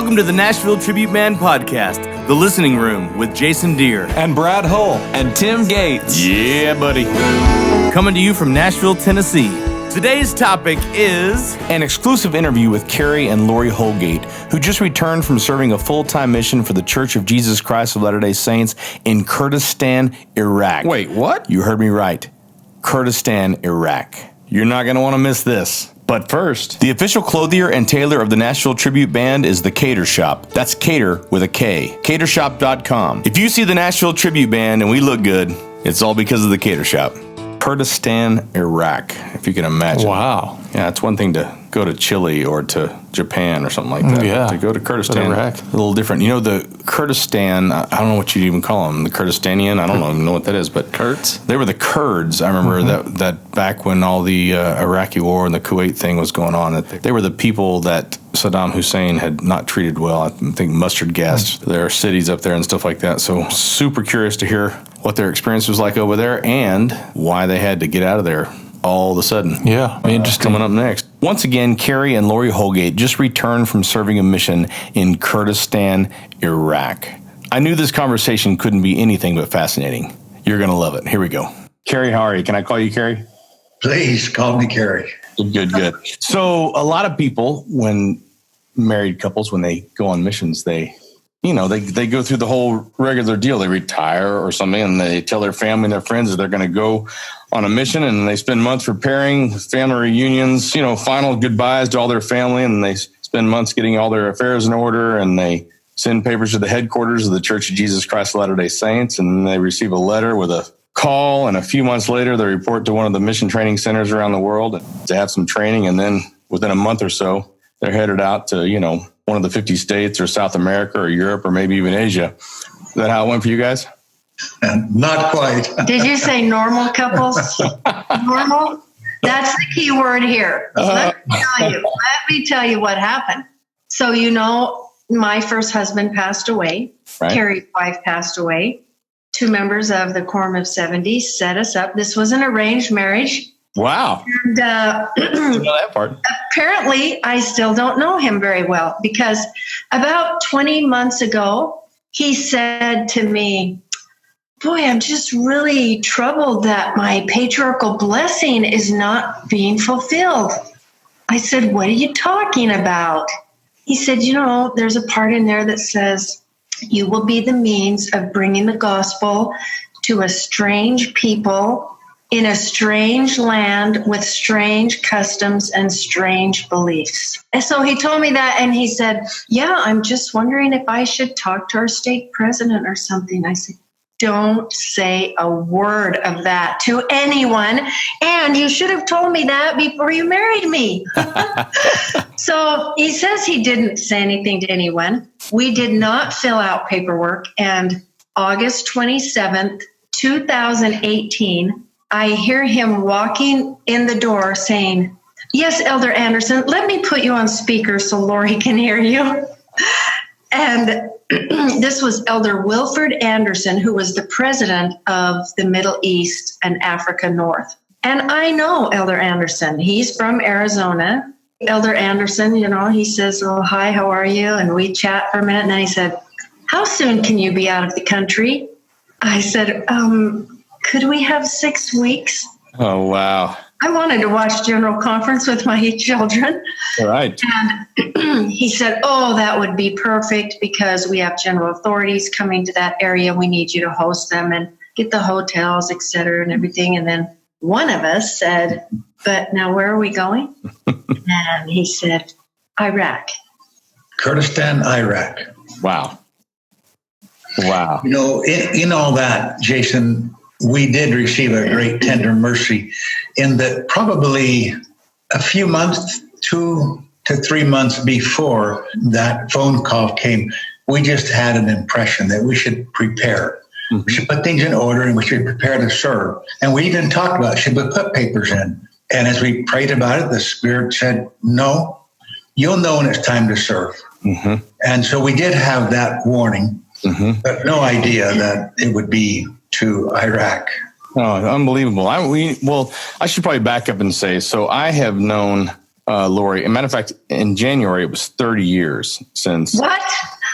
Welcome to the Nashville Tribute Band Podcast, The Listening Room with Jason Deere and Brad Hull and Tim Gates. Yeah, buddy. Coming to you from Nashville, Tennessee. Today's topic is an exclusive interview with Carey and Lori Holgate, who just returned from serving a full-time mission for the Church of Jesus Christ of Latter-day Saints in Kurdistan, Iraq. Wait, what? You heard me right. Kurdistan, Iraq. You're not going to want to miss this. But first, the official clothier and tailor of the Nashville Tribute Band is the Cater Shop. That's Cater with a K. Catershop.com. If you see the Nashville Tribute Band and we look good, it's all because of the Cater Shop. Kurdistan, Iraq, if you can imagine. Wow. Yeah, it's one thing to go to Chile or to Japan or something like that. Yeah. To go to Kurdistan, Iraq. a little different. You know, the Kurdistan, I don't know what you'd even call them, the Kurdistanian, I don't even know what that is, but Kurds? They were the Kurds. I remember that back when all the Iraqi war and the Kuwait thing was going on, that they were the people that Saddam Hussein had not treated well. I think mustard gassed their cities up there and stuff like that. So super curious to hear what their experience was like over there and why they had to get out of there all of a sudden. Yeah, interesting. Coming up next. Once again, Carey and Lori Holgate just returned from serving a mission in Kurdistan, Iraq. I knew this conversation couldn't be anything but fascinating. You're going to love it. Here we go. Carey, how are you? Can I call you Carey? Please call me Carey. Good. So a lot of people, when married couples, when they go on missions, they go through the whole regular deal. They retire or something, and they tell their family and their friends that they're going to go on a mission, and they spend months preparing family reunions, final goodbyes to all their family, and they spend months getting all their affairs in order, and they send papers to the headquarters of the Church of Jesus Christ of Latter-day Saints, and they receive a letter with a call, and a few months later, they report to one of the mission training centers around the world to have some training, and then within a month or so, they're headed out to, one of the 50 states or South America or Europe or maybe even Asia. Is that how it went for you guys? Not quite. Did you say normal couples? Normal? That's the key word here. Let me tell you what happened. So, my first husband passed away. Right. Carey's wife passed away. 2 members of the Quorum of 70 set us up. This was an arranged marriage. Wow. And Didn't know that part. apparently, I still don't know him very well because about 20 months ago, he said to me, "Boy, I'm just really troubled that my patriarchal blessing is not being fulfilled." I said, "What are you talking about?" He said, there's a part in there that says, "You will be the means of bringing the gospel to a strange people in a strange land with strange customs and strange beliefs." And so he told me that, and he said, "Yeah, I'm just wondering if I should talk to our state president or something." I said, "Don't say a word of that to anyone, and you should have told me that before you married me." So he says he didn't say anything to anyone. We did not fill out paperwork, and August 27th, 2018, I hear him walking in the door saying, "Yes, Elder Anderson, let me put you on speaker so Lori can hear you." And this was Elder Wilford Anderson, who was the president of the Middle East and Africa North. And I know Elder Anderson. He's from Arizona. Elder Anderson, he says, "Oh, hi, how are you?" And we chat for a minute. And then he said, "How soon can you be out of the country?" I said, "Could we have 6 weeks?" Oh, wow. I wanted to watch General Conference with my children. All right. And he said, "Oh, that would be perfect because we have general authorities coming to that area. We need you to host them and get the hotels, et cetera, and everything." And then one of us said, "But now where are we going?" And he said, "Iraq." Kurdistan, Iraq. Wow. In all that, Jason, we did receive a great tender mercy in that probably a few months, 2 to 3 months before that phone call came, we just had an impression that we should prepare. Mm-hmm. We should put things in order and we should prepare to serve. And we even talked about, should we put papers in? And as we prayed about it, the Spirit said, "No, you'll know when it's time to serve." Mm-hmm. And so we did have that warning, but no idea that it would be to Iraq. Oh, unbelievable. I should probably back up and say, so I have known Lori. As a matter of fact, in January, it was 30 years since. What?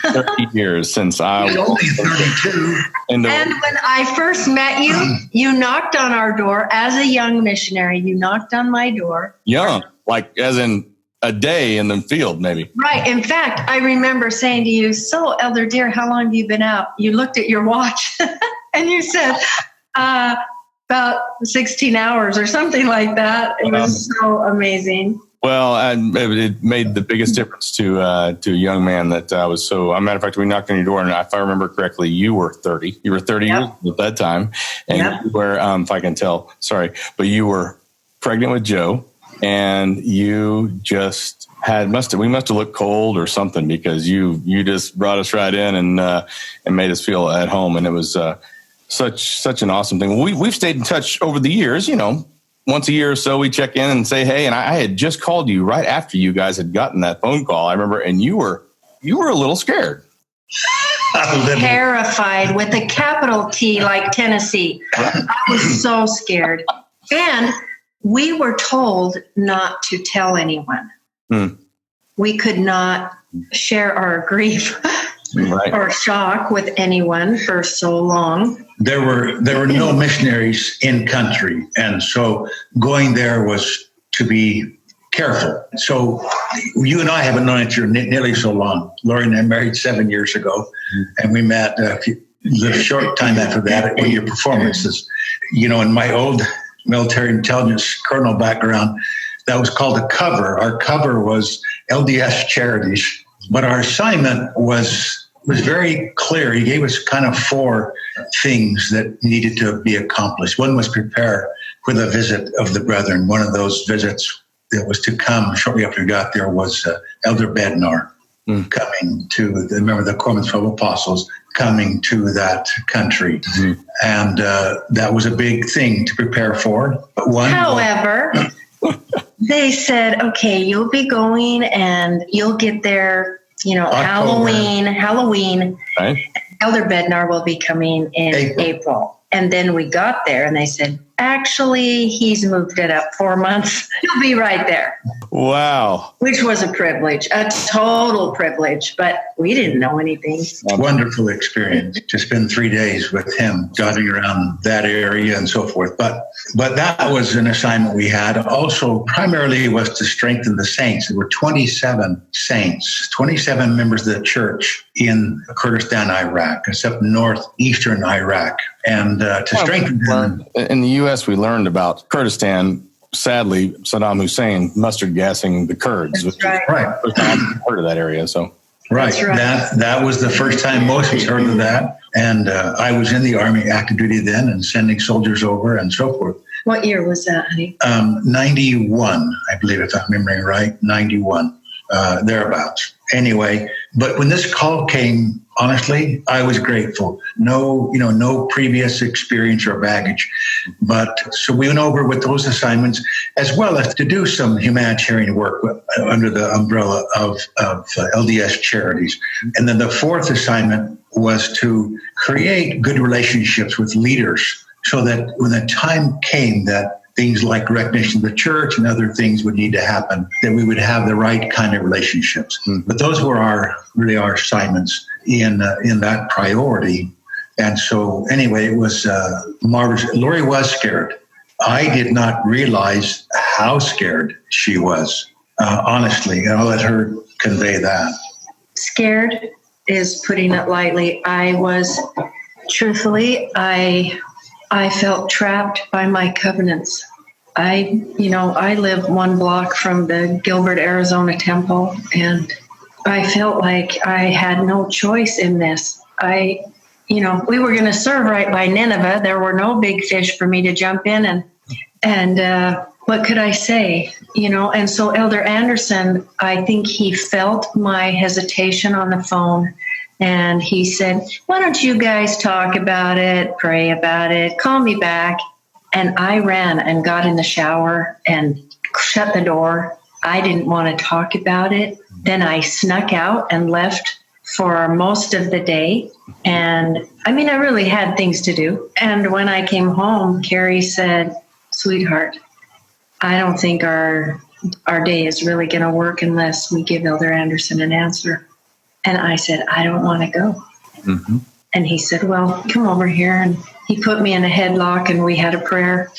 30 years since I was only 32. And when I first met you, you knocked on our door as a young missionary. You knocked on my door. Young, like as in a day in the field, maybe. Right. In fact, I remember saying to you, "So, Elder dear, how long have you been out?" You looked at your watch and you said, about 16 hours or something like that. It was so amazing. Well, it made the biggest difference to a young man that I was so. As a matter of fact, we knocked on your door, and if I remember correctly, you were 30. You were 30 years at that time, and you were, if I can tell, sorry, but you were pregnant with Joe, and you just we must have looked cold or something, because you just brought us right in and made us feel at home, and it was such an awesome thing. We've stayed in touch over the years, you know. Once a year or so, we check in and say, hey, and I had just called you right after you guys had gotten that phone call. I remember, and you were a little scared. Terrified, with a capital T, like Tennessee. I was so scared. And we were told not to tell anyone. We could not share our grief or shock with anyone for so long. There were no missionaries in country, and so going there was to be careful. So you and I haven't known each other nearly so long. Lori and I married 7 years ago, and we met a short time after that at one of your performances. You know, in my old military intelligence colonel background, that was called a cover. Our cover was LDS Charities, but our assignment was very clear. He gave us kind of 4 things that needed to be accomplished. One was prepare for the visit of the brethren. One of those visits that was to come shortly after we got there was Elder Bednar coming to, remember the Corpus of Apostles, coming to that country. And that was a big thing to prepare for. However, they said, okay, you'll be going and you'll get there, you know, Halloween. Right. Elder Bednar will be coming in April. And then we got there and they said, actually, he's moved it up 4 months. He'll be right there. Wow. Which was a privilege, a total privilege, but we didn't know anything. Wonderful experience to spend 3 days with him, driving around that area and so forth. But that was an assignment we had. Also, primarily was to strengthen the saints. There were 27 saints, 27 members of the church in Kurdistan, Iraq, except northeastern Iraq. And to strengthen them. In the U.S., we learned about Kurdistan. Sadly, Saddam Hussein mustard gassing the Kurds. That's right. I've heard of that area, so. Right. That was the first time most of us heard of that. And I was in the Army active duty then and sending soldiers over and so forth. What year was that, honey? 91, I believe, if I'm remembering right, 91, thereabouts. Anyway, but when this call came, honestly, I was grateful. No previous experience or baggage. But so we went over with those assignments, as well as to do some humanitarian work under the umbrella of LDS Charities. And then the 4th assignment was to create good relationships with leaders so that when the time came that things like recognition of the church and other things would need to happen, that we would have the right kind of relationships. But those were our assignments in that priority. And so anyway, it was marvelous. Lori was scared. I did not realize how scared she was, honestly, and I'll let her convey that. Scared is putting it lightly. I was, truthfully, I felt trapped by my covenants. I live 1 block from the Gilbert, Arizona temple, and I felt like I had no choice in this. We were going to serve right by Nineveh. There were no big fish for me to jump in, and what could I say? And so Elder Anderson, I think he felt my hesitation on the phone. And he said, why don't you guys talk about it, pray about it, call me back. And I ran and got in the shower and shut the door. I didn't want to talk about it. Then I snuck out and left for most of the day. And I really had things to do. And when I came home, Carey said, sweetheart, I don't think our our day is really going to work unless we give Elder Anderson an answer. And I said, I don't want to go. Mm-hmm. And he said, well, come over here. And he put me in a headlock and we had a prayer.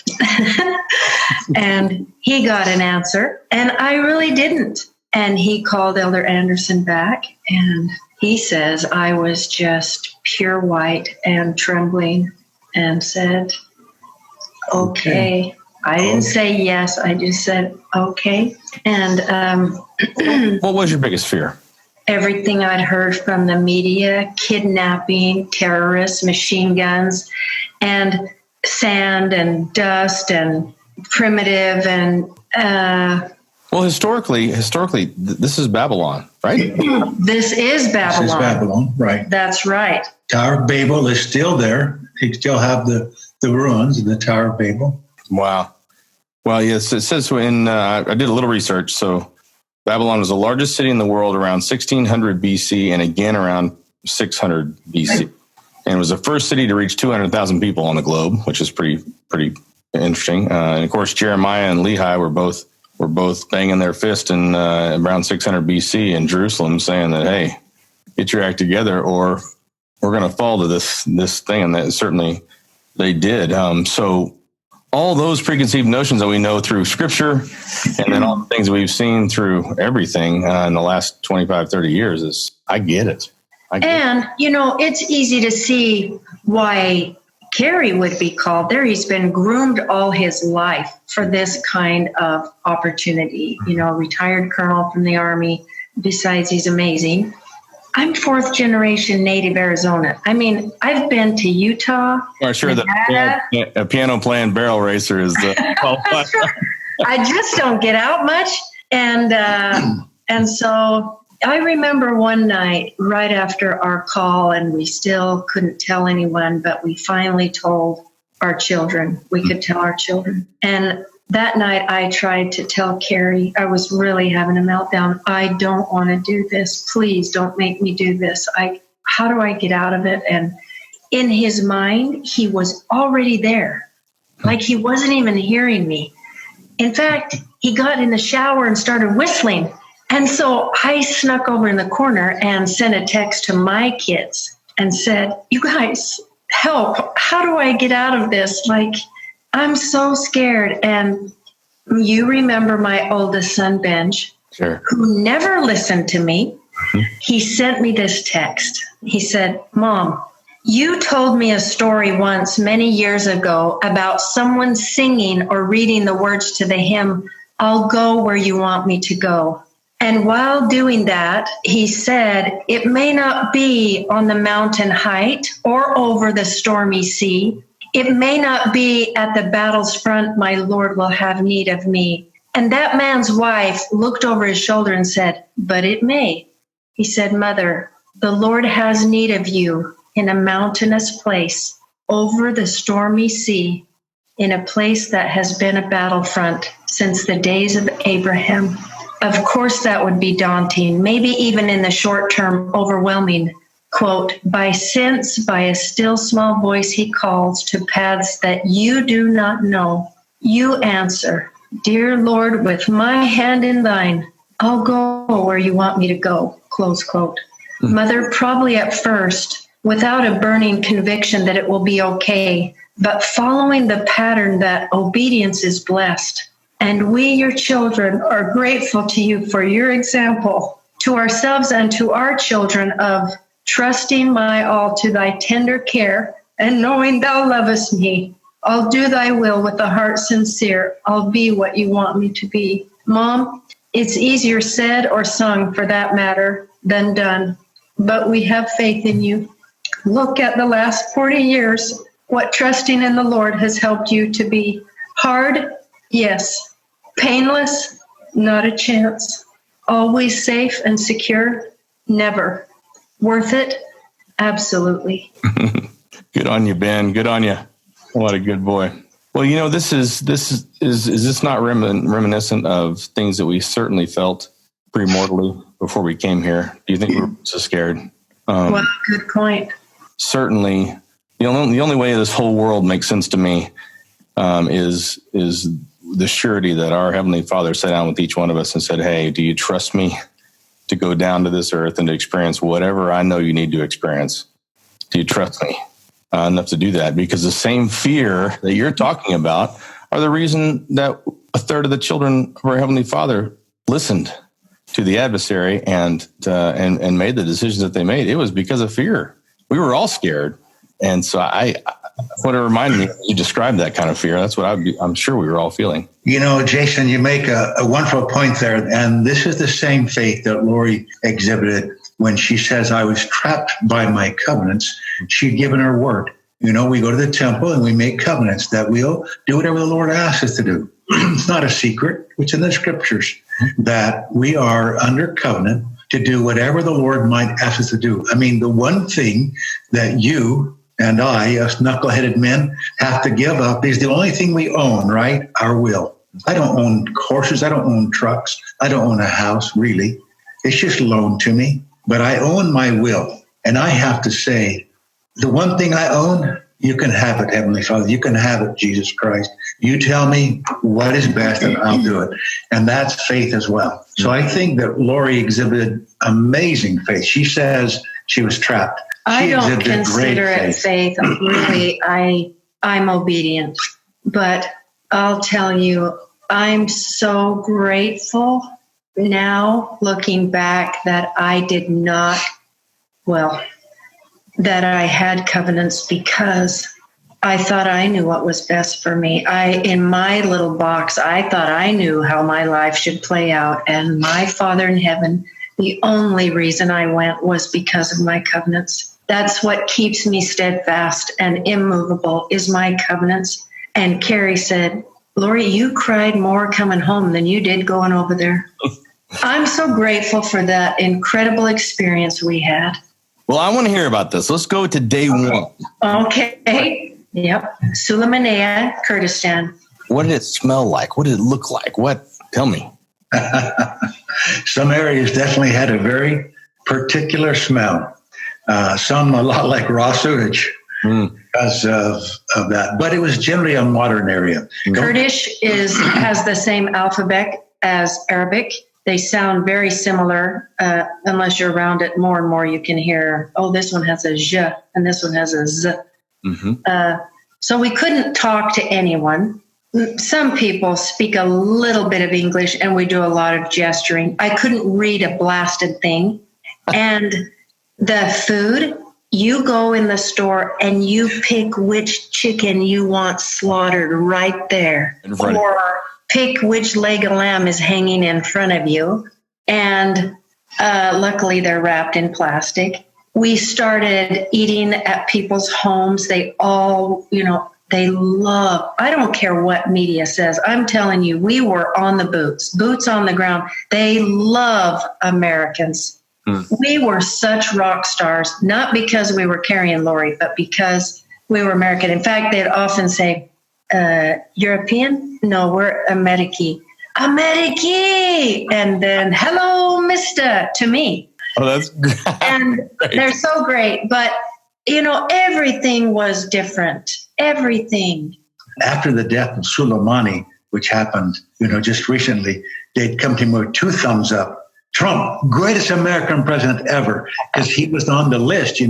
And he got an answer. And I really didn't. And he called Elder Anderson back. And he says I was just pure white and trembling and said, okay. I didn't say yes. I just said, okay. And what was your biggest fear? Everything I'd heard from the media, kidnapping, terrorists, machine guns, and sand and dust and primitive and... Well, historically, this is Babylon, right? This is Babylon. This is Babylon, right. That's right. Tower of Babel is still there. You still have the ruins of the Tower of Babel. Wow. Well, yes, it says I did a little research. So Babylon was the largest city in the world around 1600 BC and again around 600 BC. And it was the first city to reach 200,000 people on the globe, which is pretty interesting. And of course, Jeremiah and Lehi were both banging their fist in around 600 BC in Jerusalem, saying that, hey, get your act together, or we're going to fall to this thing. And that certainly they did. So all those preconceived notions that we know through Scripture, and then all the things that we've seen through everything in the last 25, 30 years is, I get it. And, it's easy to see why Carey would be called there. He's been groomed all his life for this kind of opportunity. Retired colonel from the Army. Besides, he's amazing. I'm fourth generation native Arizona. I mean, I've been to Utah. I'm sure that a piano playing barrel racer is the. I just don't get out much. And so I remember one night right after our call, and we still couldn't tell anyone, but we finally told our children. We could tell our children. And that night I tried to tell Carey, I was really having a meltdown. I don't want to do this. Please don't make me do this. How do I get out of it? And in his mind, he was already there. Like he wasn't even hearing me. In fact, he got in the shower and started whistling. And so I snuck over in the corner and sent a text to my kids and said, you guys, help. How do I get out of this? Like, I'm so scared. And you remember my oldest son, Benj, sure, who never listened to me. He sent me this text. He said, Mom, you told me a story once many years ago about someone singing or reading the words to the hymn, I'll go where you want me to go. And while doing that, he said, it may not be on the mountain height or over the stormy sea. It may not be at the battle's front, my Lord will have need of me. And that man's wife looked over his shoulder and said, but it may. He said, Mother, the Lord has need of you in a mountainous place, over the stormy sea, in a place that has been a battlefront since the days of Abraham. Of course, that would be daunting, maybe even in the short term, overwhelming. Quote, by a still small voice he calls to paths that you do not know. You answer, dear Lord, with my hand in thine, I'll go where you want me to go, close quote. Mother, probably at first, without a burning conviction that it will be okay, but following the pattern that obedience is blessed. And we, your children, are grateful to you for your example, to ourselves and to our children, of trusting my all to thy tender care and knowing thou lovest me. I'll do thy will with a heart sincere. I'll be what you want me to be. Mom, it's easier said or sung, for that matter, than done. But we have faith in you. Look at the last 40 years, what trusting in the Lord has helped you to be. Hard? Yes. Painless? Not a chance. Always safe and secure? Never. Worth it? Absolutely. Good on you, Ben. Good on you. What a good boy. Well, this is this not reminiscent of things that we certainly felt premortally before we came here? Do you think we were so scared? Well, good point. Certainly, the only way this whole world makes sense to me is the surety that our Heavenly Father sat down with each one of us and said, hey, do you trust me to go down to this earth and to experience whatever I know you need to experience? Do you trust me enough to do that? Because the same fear that you're talking about are the reason that a third of the children of our Heavenly Father listened to the adversary and made the decisions that they made. It was because of fear. We were all scared. And so what it reminded me, you described that kind of fear. That's what I'm sure we were all feeling. Jason, you make a wonderful point there. And this is the same faith that Lori exhibited when she says, I was trapped by my covenants. She'd given her word. We go to the temple and we make covenants that we'll do whatever the Lord asks us to do. It's not a secret. It's in the scriptures that we are under covenant to do whatever the Lord might ask us to do. I mean, the one thing that you and I, us knuckleheaded men, have to give up is the only thing we own, right? Our will. I don't own horses. I don't own trucks. I don't own a house, really. It's just loaned to me. But I own my will. And I have to say, the one thing I own, you can have it, Heavenly Father. You can have it, Jesus Christ. You tell me what is best and I'll do it. And that's faith as well. So I think that Lori exhibited amazing faith. She says she was trapped. I don't consider it faith. Really, I'm obedient. But I'll tell you, I'm so grateful now, looking back, that I did not, that I had covenants, because I thought I knew what was best for me. In my little box, I thought I knew how my life should play out. And my Father in heaven, the only reason I went was because of my covenants. That's what keeps me steadfast and immovable, is my covenants. And Carey said, Lori, you cried more coming home than you did going over there. I'm so grateful for that incredible experience we had. Well, I want to hear about this. Let's go to day one. Okay. Yep. Sulaymaniyah, Kurdistan. What did it smell like? What did it look like? Tell me. Some areas definitely had a very particular smell. Some a lot like raw sewage because of that. But it was generally a modern area. Kurdish has the same alphabet as Arabic. They sound very similar, unless you're around it more and more. You can hear, this one has a j and this one has a z. Mm-hmm. So we couldn't talk to anyone. Some people speak a little bit of English, and we do a lot of gesturing. I couldn't read a blasted thing. And the food, you go in the store and you pick which chicken you want slaughtered right there. Or pick which leg of lamb is hanging in front of you. And luckily they're wrapped in plastic. We started eating at people's homes. They all, they love, I don't care what media says. I'm telling you, we were on the boots on the ground. They love Americans. We were such rock stars, not because we were Carey and Lori, but because we were American. In fact, they'd often say, European? No, we're American. And then, hello, mister, to me. Oh, that's great. And they're so great. But, everything was different. Everything. After the death of Soleimani, which happened, just recently, they'd come to him with 2 thumbs up. Trump, greatest American president ever, because he was on the list.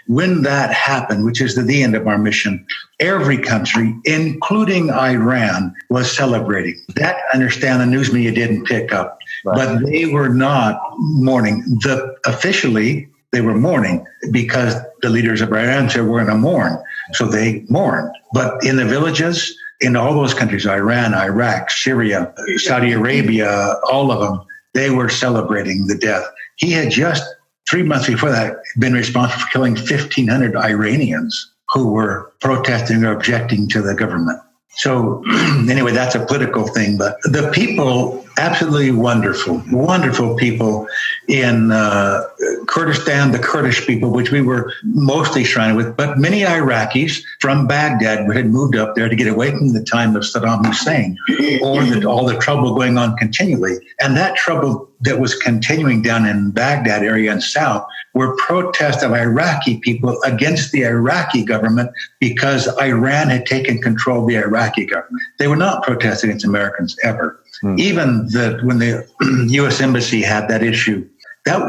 When that happened, which is the end of our mission, every country, including Iran, was celebrating. That, I understand, the news media didn't pick up. Right. But they were not mourning. Officially, they were mourning because the leaders of Iran said we're going to mourn. So they mourned. But in the villages, in all those countries, Iran, Iraq, Syria, Saudi Arabia, all of them, they were celebrating the death. He had just 3 months before that been responsible for killing 1,500 Iranians who were protesting or objecting to the government. So anyway, that's a political thing. But the people absolutely wonderful, wonderful people in Kurdistan, the Kurdish people, which we were mostly surrounded with, but many Iraqis from Baghdad had moved up there to get away from the time of Saddam Hussein or all the trouble going on continually. And that trouble that was continuing down in Baghdad area and south were protests of Iraqi people against the Iraqi government because Iran had taken control of the Iraqi government. They were not protests against Americans ever. Even when the U.S. Embassy had that issue,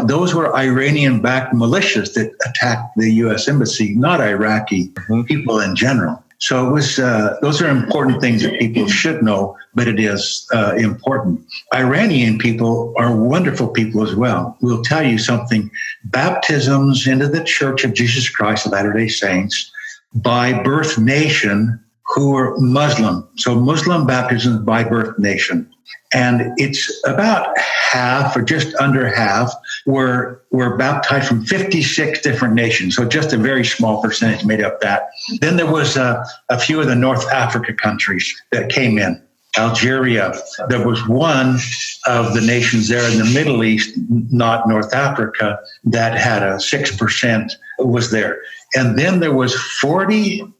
those were Iranian-backed militias that attacked the U.S. Embassy, not Iraqi people in general. So it was those are important things that people should know, but it is important. Iranian people are wonderful people as well. We'll tell you something. Baptisms into the Church of Jesus Christ of Latter-day Saints by birth nation who are Muslim. So Muslim baptisms by birth nation. And it's about half or just under half were baptized from 56 different nations. So just a very small percentage made up that. Then there was a few of the North Africa countries that came in. Algeria, there was one of the nations there in the Middle East, not North Africa, that had a 6% was there. And then there was 42%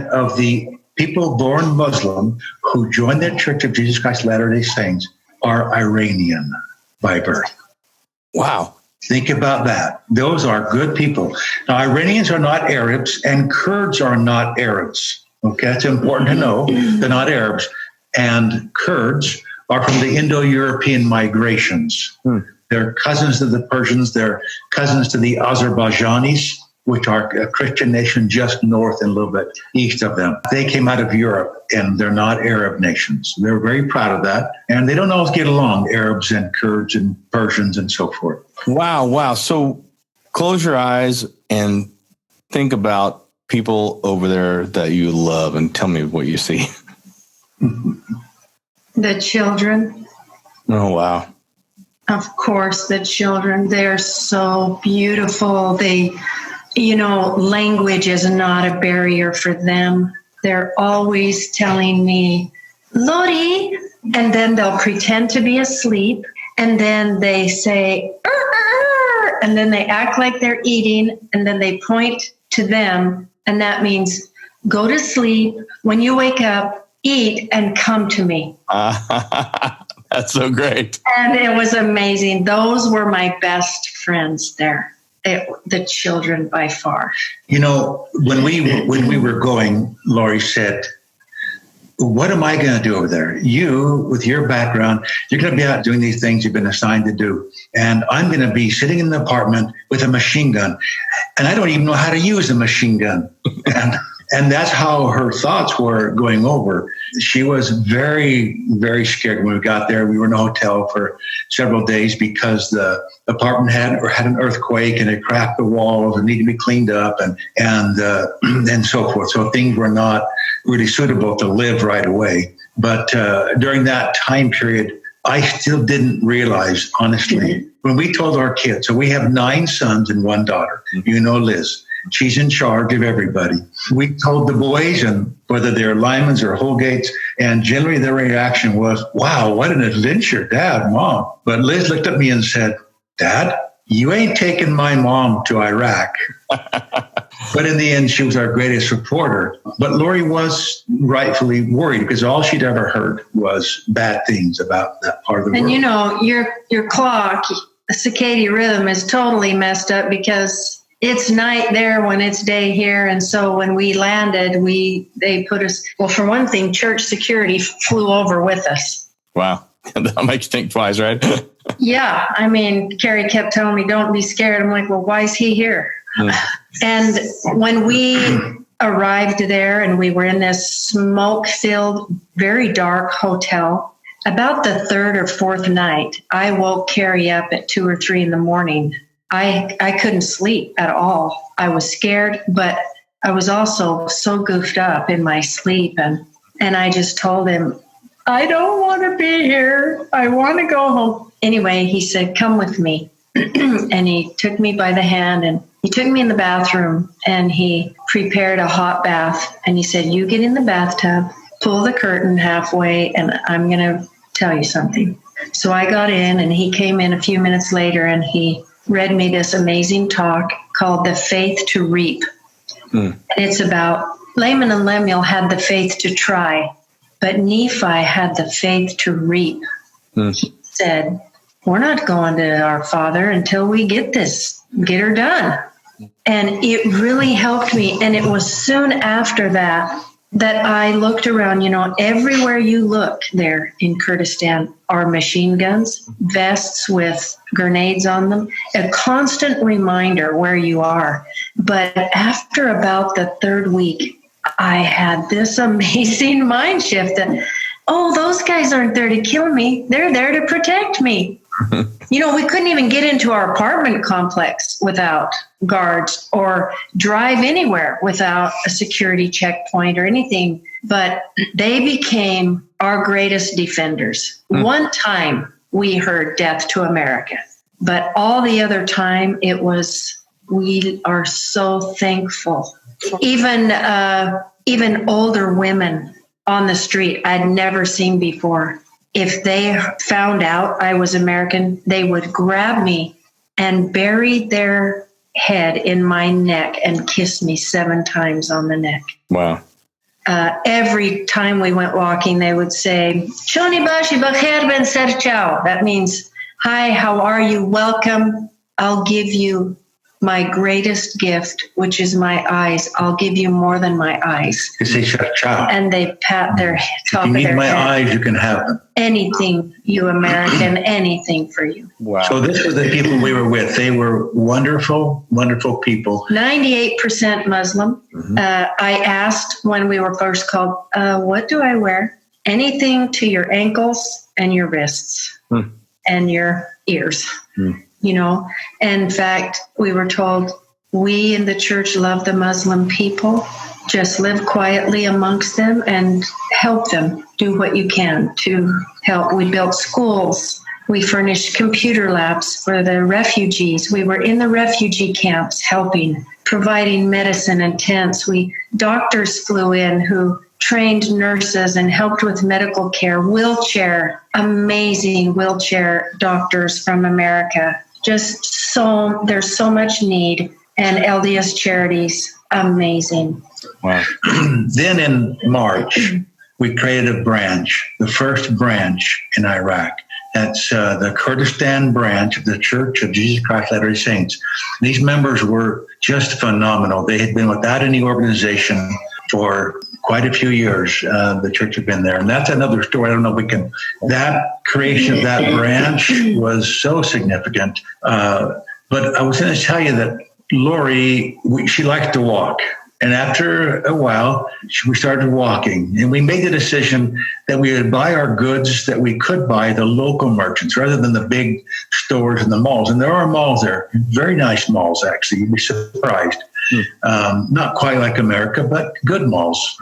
of the people born Muslim who joined the Church of Jesus Christ of Latter-day Saints are Iranian by birth. Wow. Think about that. Those are good people. Now, Iranians are not Arabs and Kurds are not Arabs. Okay, it's important to know they're not Arabs. And Kurds are from the Indo-European migrations. They're cousins to the Persians. They're cousins to the Azerbaijanis, which are a Christian nation just north and a little bit east of them. They came out of Europe, and they're not Arab nations. They're very proud of that, and they don't always get along, Arabs and Kurds and Persians and so forth. Wow. So close your eyes and think about people over there that you love and tell me what you see. The children. Oh, wow. Of course, the children. They're so beautiful. Language is not a barrier for them. They're always telling me, Lori, and then they'll pretend to be asleep, and then they say, and then they act like they're eating, and then they point to them, and that means go to sleep. When you wake up, eat and come to me. That's so great. And it was amazing. Those were my best friends there. The children by far. When we were going, Lori said, what am I going to do over there? You, with your background, you're going to be out doing these things you've been assigned to do. And I'm going to be sitting in the apartment with a machine gun. And I don't even know how to use a machine gun. And that's how her thoughts were going over. She was very, very scared when we got there. We were in a hotel for several days because the apartment had an earthquake and it cracked the walls and needed to be cleaned up and so forth. So things were not really suitable to live right away. But during that time period, I still didn't realize, honestly, when we told our kids, so we have 9 sons and 1 daughter, Liz. She's in charge of everybody. We told the boys, and whether they're Lyman's or Holgates, and generally their reaction was, wow, what an adventure, Dad, Mom. But Liz looked at me and said, Dad, you ain't taking my mom to Iraq. But in the end, she was our greatest supporter. But Lori was rightfully worried because all she'd ever heard was bad things about that part of the world. And your clock, the circadian rhythm is totally messed up because it's night there when it's day here. And so when we landed, they put us, well, for one thing, church security flew over with us. Wow. That makes you think twice, right? Yeah. I mean, Carey kept telling me, don't be scared. I'm like, well, why is he here? And when we arrived there and we were in this smoke-filled, very dark hotel, about the 3rd or 4th night, I woke Carey up at 2 or 3 in the morning. I couldn't sleep at all. I was scared, but I was also so goofed up in my sleep. And I just told him, I don't want to be here. I want to go home. Anyway, he said, come with me. And he took me by the hand and he took me in the bathroom and he prepared a hot bath. And he said, you get in the bathtub pull the curtain halfway, and I'm going to tell you something. So I got in, and he came in a few minutes later, and he read me this amazing talk called The Faith to Reap. And it's about Laman and Lemuel had the faith to try, but Nephi had the faith to reap. He said, we're not going to our father until we get her done. And it really helped me. And it was soon after that I looked around. Everywhere you look there in Kurdistan are machine guns, vests with grenades on them, a constant reminder where you are. But after about the third week, I had this amazing mind shift that, those guys aren't there to kill me. They're there to protect me. We couldn't even get into our apartment complex without guards or drive anywhere without a security checkpoint or anything. But they became our greatest defenders. One time we heard death to America, but all the other time it was, we are so thankful. Even older women on the street I'd never seen before. If they found out I was American, they would grab me and bury their head in my neck and kiss me 7 times on the neck. Wow. Every time we went walking, they would say, Shoni Bashi Bakher Ben Serchao. That means, hi, how are you? Welcome. I'll give you my greatest gift, which is my eyes. I'll give you more than my eyes. And they pat their top of their head. If you need my eyes, you can have them. Anything, you American, anything for you. Wow. So this is the people we were with. They were wonderful, wonderful people. 98% Muslim. I asked when we were first called, what do I wear? Anything to your ankles and your wrists and your ears. In fact, we were told we in the church love the Muslim people. Just live quietly amongst them and help them. Do what you can to help. We built schools. We furnished computer labs for the refugees. We were in the refugee camps helping, providing medicine and tents. Doctors flew in who trained nurses and helped with medical care, amazing wheelchair doctors from America. There's so much need, and LDS Charities, amazing. Wow. Then in March, we created a branch, the first branch in Iraq. That's the Kurdistan branch of the Church of Jesus Christ Latter-day Saints. These members were just phenomenal. They had been without any organization for quite a few years. The church had been there. And that's another story. I don't know if we can. That creation of that branch was so significant. But I was going to tell you that Lori, she likes to walk. And after a while, we started walking. And we made the decision that we would buy our goods that we could buy the local merchants rather than the big stores and the malls. And there are malls there, very nice malls, actually. You'd be surprised. Not quite like America, but good malls,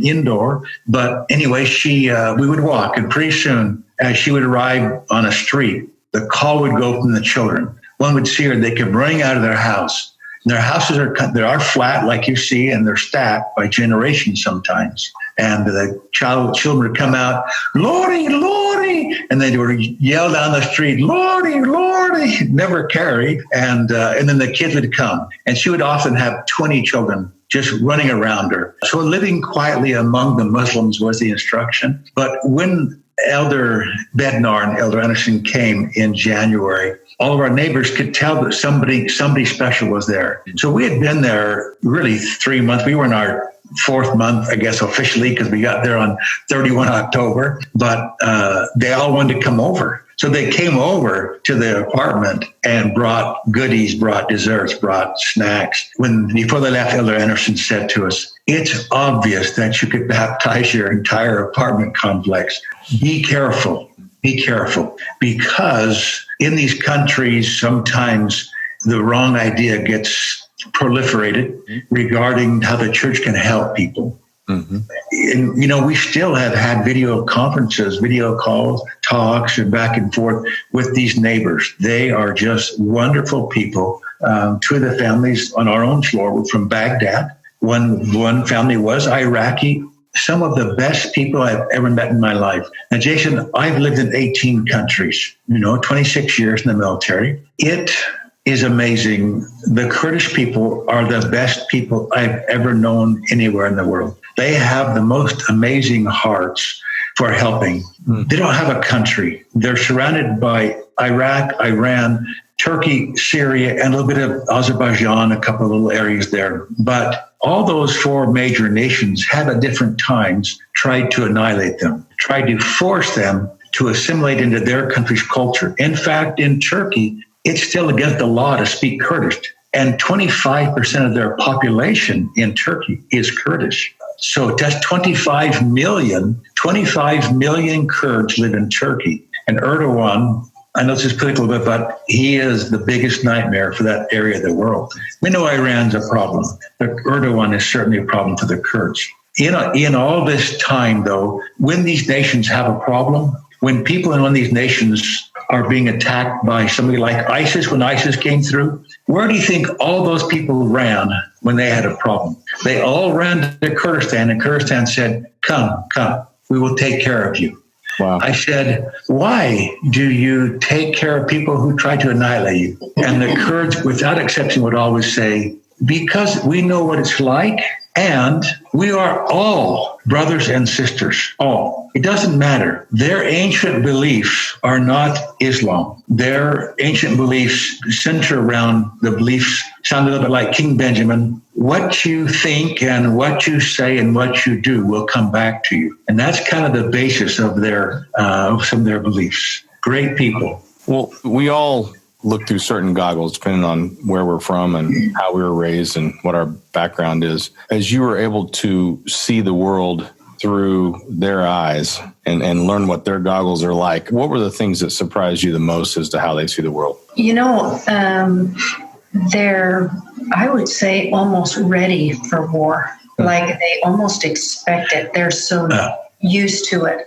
indoor. But anyway, we would walk, and pretty soon, as she would arrive on a street, the call would go from the children. One would see her; they come running out of their house. And their houses are flat, like you see, and they're stacked by generations sometimes. And the children would come out, Lori, Lori, and they would yell down the street, Lori, Lori, never Carey. And then the kids would come, and she would often have 20 children just running around her. So living quietly among the Muslims was the instruction. But when Elder Bednar and Elder Anderson came in January, all of our neighbors could tell that somebody special was there. So we had been there really 3 months. We were in our 4th month, I guess, officially, because we got there on 31 October. But they all wanted to come over. So they came over to the apartment and brought goodies, brought desserts, brought snacks. Before they left, Elder Anderson said to us, it's obvious that you could baptize your entire apartment complex. Be careful, because in these countries, sometimes the wrong idea gets proliferated regarding how the church can help people. Mm-hmm. And, we still have had video conferences, video calls, talks, and back and forth with these neighbors. They are just wonderful people. 2 of the families on our own floor were from Baghdad. One family was Iraqi some of the best people I've ever met in my life. Now, Jason, I've lived in 18 countries, 26 years in the military. It is amazing. The Kurdish people are the best people I've ever known anywhere in the word. They have the most amazing hearts for helping. They don't have a country. They're surrounded by Iraq, Iran, Turkey, Syria, and a little bit of Azerbaijan, a couple of little areas there. But all those four major nations have at different times tried to annihilate them, tried to force them to assimilate into their country's culture. In fact, in Turkey, it's still against the law to speak Kurdish. And 25% of their population in Turkey is Kurdish. So that's 25 million Kurds live in Turkey. And Erdogan, I know this is political, but he is the biggest nightmare for that area of the world. We know Iran's a problem, but Erdogan is certainly a problem for the Kurds. In all this time, though, when these nations have a problem, when people in one of these nations are being attacked by somebody like ISIS, when ISIS came through, where do you think all those people ran when they had a problem? They all ran to Kurdistan, and Kurdistan said, come, we will take care of you. Wow. I said, why do you take care of people who try to annihilate you? And the Kurds, without exception, would always say, because we know what it's like, and we are all brothers and sisters, all. It doesn't matter. Their ancient beliefs are not Islam. Their ancient beliefs center around the beliefs, sound a little bit like King Benjamin. What you think and what you say and what you do will come back to you. And that's kind of the basis of their some of their beliefs. Great people. Well, we all look through certain goggles, depending on where we're from and how we were raised and what our background is. As you were able to see the world through their eyes and learn what their goggles are like, what were the things that surprised you the most as to how they see the world? They're, I would say, almost ready for war. Like they almost expect it. They're so used to it.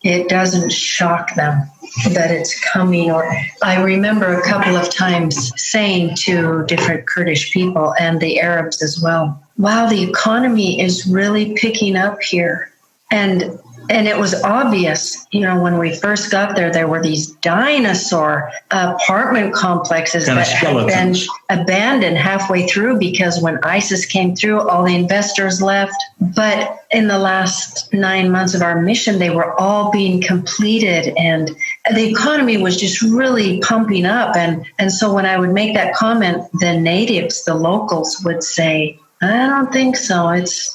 It doesn't shock them that it's coming. Or I remember a couple of times saying to different Kurdish people and the Arabs as well, wow, the economy is really picking up here. And it was obvious, when we first got there, there were these dinosaur apartment complexes that had been abandoned halfway through because when ISIS came through, all the investors left. But in the last 9 months of our mission, they were all being completed and the economy was just really pumping up. And so when I would make that comment, the natives, the locals would say, I don't think so. It's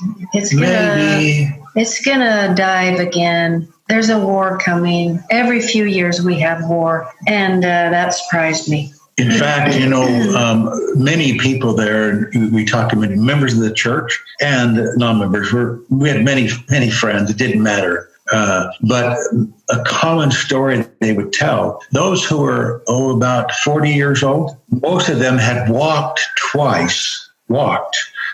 gonna dive again. There's a war coming. Every few years we have war, and that surprised me. In fact, many people there, we talked to many members of the church and non-members. We had many friends. It didn't matter. But a common story they would tell, those who were about 40 years old, most of them had walked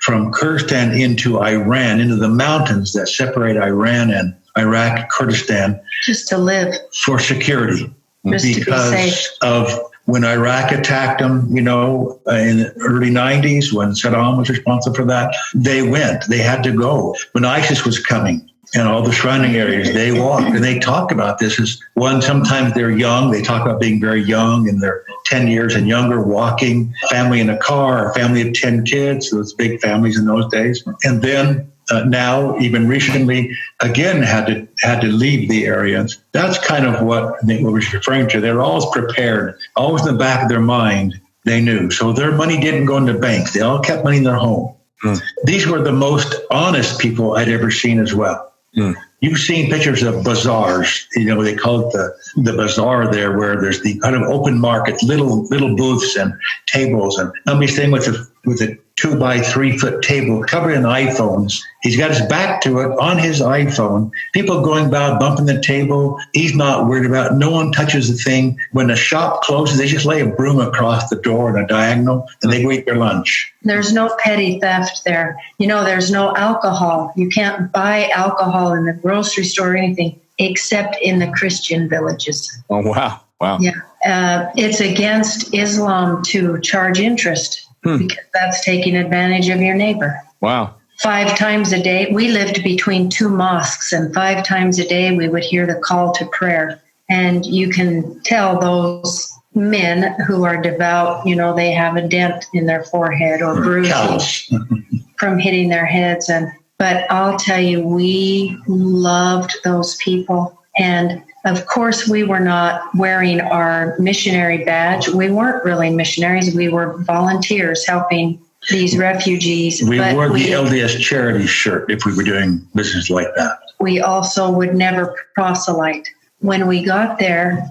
from Kurdistan into Iran, into the mountains that separate Iran and Iraq, Kurdistan. Just to live. For security. Just to be safe. Because of when Iraq attacked them, in the early 90s, when Saddam was responsible for that, they went. They had to go. When ISIS was coming, and all the surrounding areas, they walked. And they talk about this as one, sometimes they're young. They talk about being very young and they're 10 years and younger, walking, family in a car, a family of 10 kids, those big families in those days. And then now, even recently, again, had to leave the area. That's kind of what I think what we're referring to. They're always prepared, always in the back of their mind, they knew. So their money didn't go into banks. They all kept money in their home. These were the most honest people I'd ever seen as well. You've seen pictures of bazaars, they call it the bazaar there, where there's the kind of open market, little booths and tables, and somebody's staying with a 2 by 3 foot table covered in iPhones. He's got his back to it on his iPhone. People going by, bumping the table. He's not worried about it. No one touches the thing. When the shop closes, they just lay a broom across the door in a diagonal and they go eat their lunch. There's no petty theft there. There's no alcohol. You can't buy alcohol in the grocery store or anything except in the Christian villages. Oh, wow. Wow. Yeah. It's against Islam to charge interest because that's taking advantage of your neighbor. Wow. 5 times a day. We lived between 2 mosques, and 5 times a day we would hear the call to prayer. And you can tell those men who are devout, they have a dent in their forehead or bruises from hitting their heads. But I'll tell you, we loved those people. And of course, we were not wearing our missionary badge. We weren't really missionaries. We were volunteers helping these refugees. We wore the LDS charity shirt if we were doing business like that. We also would never proselyte. When we got there,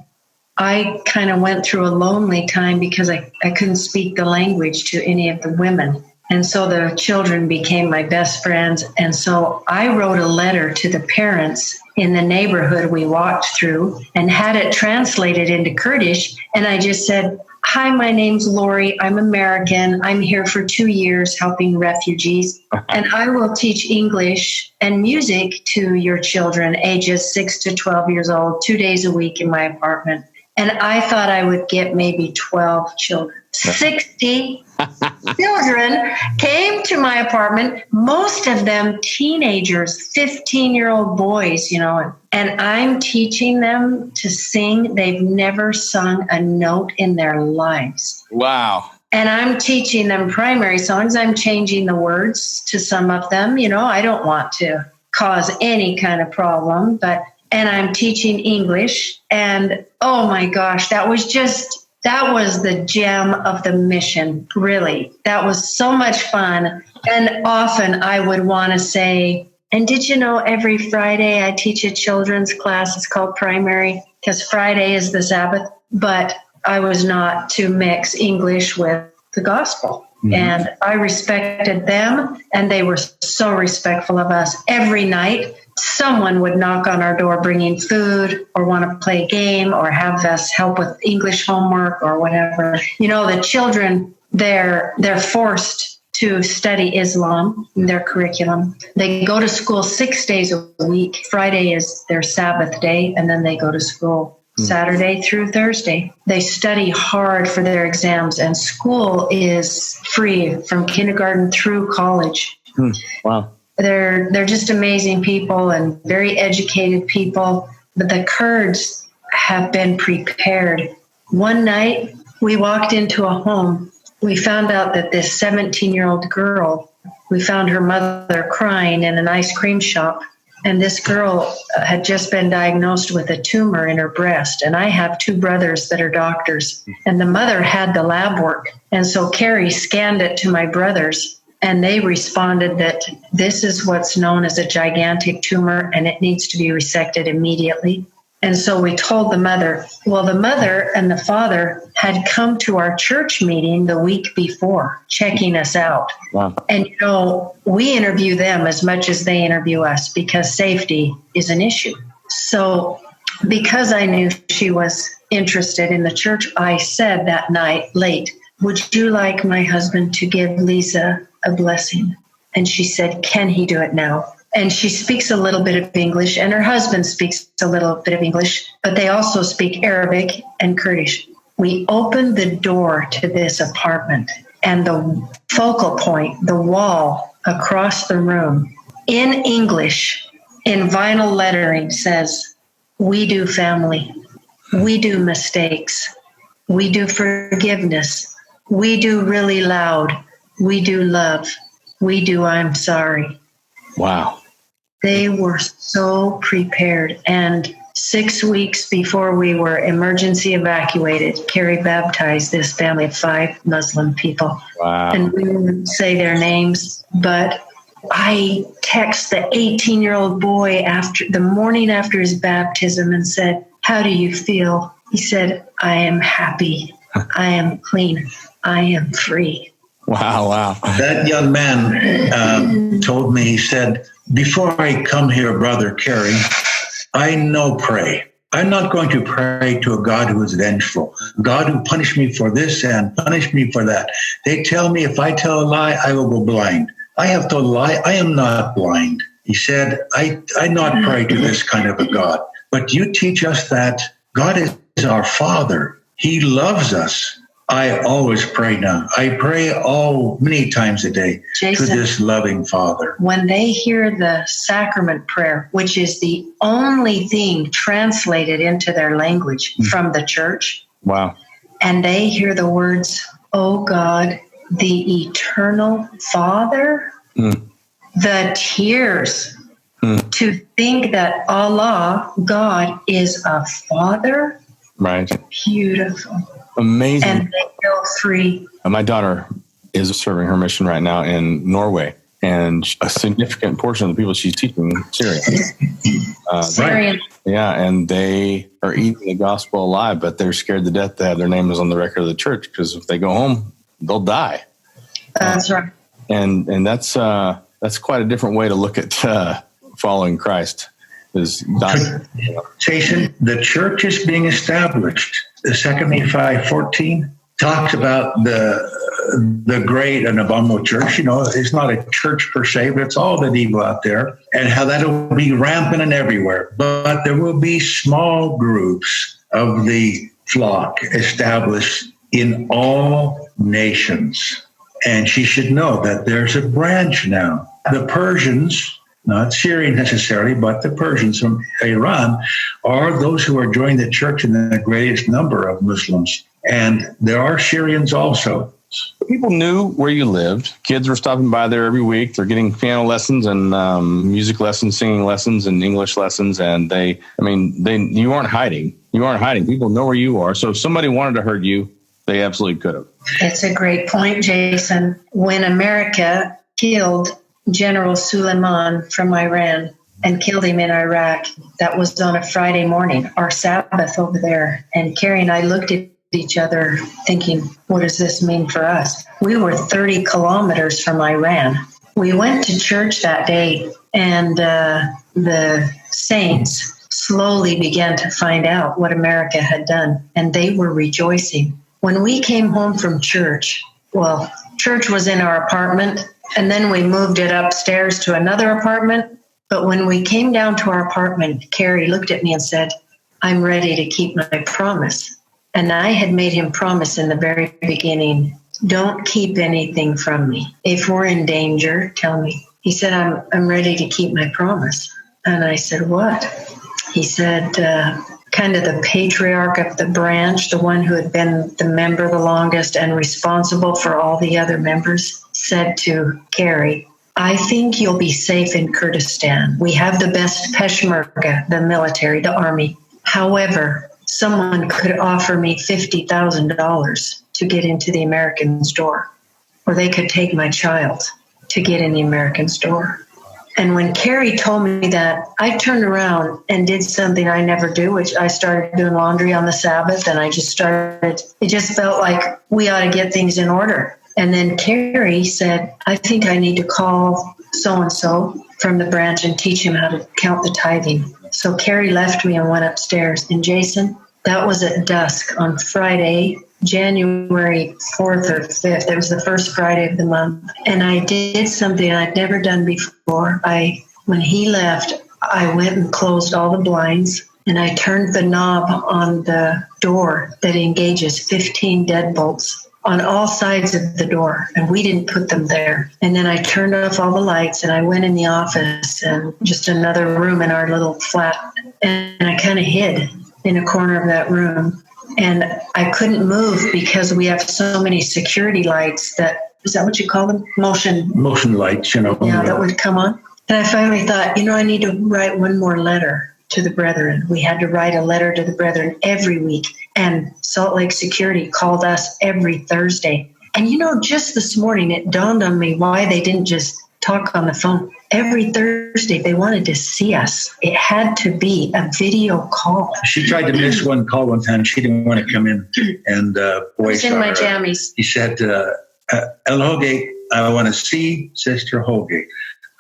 I kind of went through a lonely time because I couldn't speak the language to any of the women. And so the children became my best friends. And so I wrote a letter to the parents in the neighborhood we walked through and had it translated into Kurdish. And I just said, "Hi, my name's Lori. I'm American. I'm here for 2 years helping refugees. And I will teach English and music to your children, ages 6 to 12 years old, 2 days a week in my apartment." And I thought I would get maybe 12 children. 60 children came to my apartment, most of them teenagers, 15-year-old boys, and I'm teaching them to sing. They've never sung a note in their lives. Wow. And I'm teaching them primary songs. I'm changing the words to some of them. I don't want to cause any kind of problem, and I'm teaching English. And oh my gosh, that was the gem of the mission, really. That was so much fun. And often I would want to say, and did you know every Friday I teach a children's class? It's called primary because Friday is the Sabbath. But I was not to mix English with the gospel. Mm-hmm. And I respected them, and they were so respectful of us. Every night, someone would knock on our door bringing food or want to play a game or have us help with English homework or whatever. The children, they're forced to study Islam in their curriculum. They go to school 6 days a week. Friday is their Sabbath day, and then they go to school Saturday through Thursday. They study hard for their exams, and school is free from kindergarten through college. Wow. They're just amazing people and very educated people. But the Kurds have been prepared. One night, we walked into a home. We found out that this 17-year-old girl, we found her mother crying in an ice cream shop. And this girl had just been diagnosed with a tumor in her breast. And I have 2 brothers that are doctors. And the mother had the lab work. And so Carey scanned it to my brothers. And they responded that this is what's known as a gigantic tumor and it needs to be resected immediately. And so we told the mother. Well, the mother and the father had come to our church meeting the week before, checking us out. Wow. And, we interview them as much as they interview us because safety is an issue. So because I knew she was interested in the church, I said that night late, "Would you like my husband to give Lisa a blessing?" And she said, "Can he do it now?" And she speaks a little bit of English, and her husband speaks a little bit of English, but they also speak Arabic and Kurdish. We opened the door to this apartment, and the focal point, the wall across the room, in English, in vinyl lettering says, "We do family. We do mistakes. We do forgiveness. We do really loud. We do love. We do I'm sorry." Wow. They were so prepared. And 6 weeks before we were emergency evacuated, Carey baptized this family of 5 Muslim people. Wow. And we wouldn't say their names, but I text the 18-year-old boy the morning after his baptism and said, "How do you feel?" He said, "I am happy. I am clean. I am free." Wow. That young man told me, he said, "Before I come here, Brother Carey, I pray. I'm not going to pray to a God who is vengeful, God who punished me for this and punished me for that. They tell me if I tell a lie, I will go blind. I have told a lie. I am not blind." He said, I not pray to this kind of a God. But you teach us that God is our Father. He loves us. I always pray now. I pray many times a day Jason, to this loving Father. When they hear the sacrament prayer, which is the only thing translated into their language from the church, Wow. and they hear the words, "Oh God, the eternal Father," the tears. To think that Allah, God, is a Father. Right. Beautiful. Amazing. And they feel free. My daughter is serving her mission right now in Norway, and a significant portion of the people she's teaching Syrian. Syrian. Yeah, and they are eating the gospel alive, but they're scared to death to have their names on the record of the church, because if they go home, they'll die. That's right. And that's quite a different way to look at following Christ. Is dying. Jason, the church is being established. The 2 Nephi 14 talks about the great and abominable church. It's not a church per se, but it's all that evil out there, and how that will be rampant and everywhere. But there will be small groups of the flock established in all nations. And she should know that there's a branch now. The Persians, not Syria necessarily, but the Persians from Iran, are those who are joining the church in the greatest number of Muslims. And there are Syrians also. People knew where you lived. Kids were stopping by there every week. They're getting piano lessons and music lessons, singing lessons, and English lessons. And you aren't hiding. You aren't hiding. People know where you are. So if somebody wanted to hurt you, they absolutely could have. It's a great point, Jason. When America killed General Suleiman from Iran and killed him in Iraq, that was on a Friday morning, our Sabbath over there. And Carey and I looked at each other thinking, what does this mean for us? We were 30 kilometers from Iran. We went to church that day, and the saints slowly began to find out what America had done, and they were rejoicing. When we came home from church, church was in our apartment, and then we moved it upstairs to another apartment. But when we came down to our apartment, Carey looked at me and said, I'm ready to keep my promise. And I had made him promise in the very beginning, don't keep anything from me. If we're in danger, tell me. He said, I'm ready to keep my promise. And I said, what? He said, kind of the patriarch of the branch, the one who had been the member the longest and responsible for all the other members, said to Carey, I think you'll be safe in Kurdistan. We have the best Peshmerga, the military, the army. However, someone could offer me $50,000 to get into the American's door, or they could take my child to get in the American's door. And when Carey told me that, I turned around and did something I never do, which I started doing laundry on the Sabbath, and it just felt like we ought to get things in order. And then Carey said, I think I need to call so-and-so from the branch and teach him how to count the tithing. So Carey left me and went upstairs. And Jason, that was at dusk on Friday, January 4th or 5th. It was the first Friday of the month. And I did something I'd never done before. When he left, I went and closed all the blinds, and I turned the knob on the door that engages 15 deadbolts on all sides of the door, and we didn't put them there. And then I turned off all the lights, and I went in the office and just another room in our little flat, and I kind of hid in a corner of that room. And I couldn't move because we have so many security lights is that what you call them? Motion lights, Yeah, that would come on. And I finally thought, I need to write one more letter to the brethren. We had to write a letter to the brethren every week. And Salt Lake Security called us every Thursday. And just this morning, it dawned on me why they didn't just talk on the phone. Every Thursday, they wanted to see us. It had to be a video call. She tried to miss one call one time. She didn't want to come in. And was in my jammies. He said, El Holgate, I want to see Sister Holgate.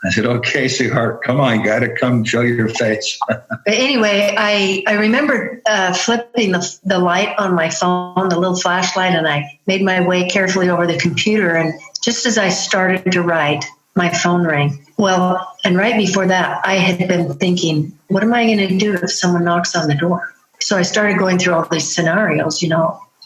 I said, okay, sweetheart, come on, you got to come show your face. But anyway, I remember flipping the light on my phone, the little flashlight, and I made my way carefully over the computer. And just as I started to write, my phone rang. Well, and right before that, I had been thinking, what am I going to do if someone knocks on the door? So I started going through all these scenarios,